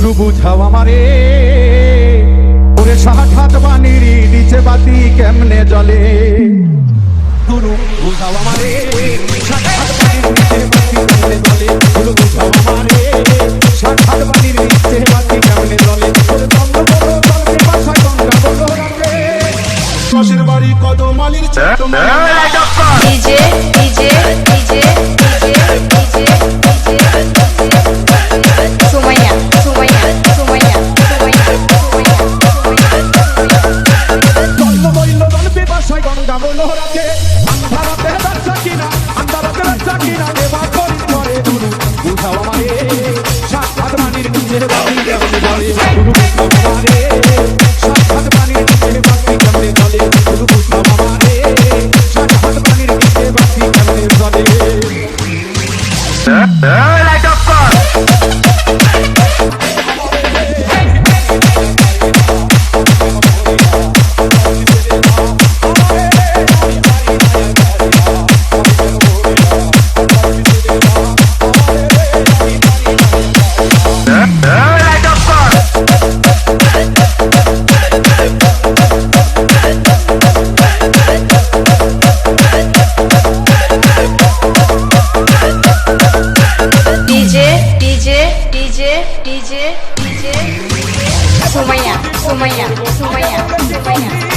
গুরু বুঝাও আমারে ওরে সাহাঠাত বানির নিচে বাতি কেমনে জ্বলে গুরু বুঝাও আমারে সাহাঠাত বানির নিচে বাতি কেমনে জ্বলে গুরু বুঝাও আমারে সাহাঠাত বানির নিচে বাতি কেমনে জ্বলে ওরে বন্ধ বলো জলকে ভাষায় গঙ্গা বলো রাখে পাশের বাড়ি কদমালির ছোট DJ DJ DJ DJ DJ Sumaiya Sumaiya Sumaiya Sumaiya জন্ম বইল জলপে ভাষায় গঙ্গা বলো রাখে আন্ধারাতে বাচ্চা কিনা আন্ধারাতে বাচ্চা কিনা দেবা করি করে গুরু বুঝাও আমারে সাক্ষাৎ বাণীর নিচে বাতি কেমনে জ্বলে গুরু বুঝাও আমারে সাক্ষাৎ বাণীর নিচে বাতি কেমনে জ্বলে গুরু বুঝাও আমারে সাক্ষাৎ বাণীর নিচে বাতি কেমনে জ্বলে লাইট অফ কর DJ DJ DJ DJ DJ Sumaiya Sumaiya Sumaiya Sumaiya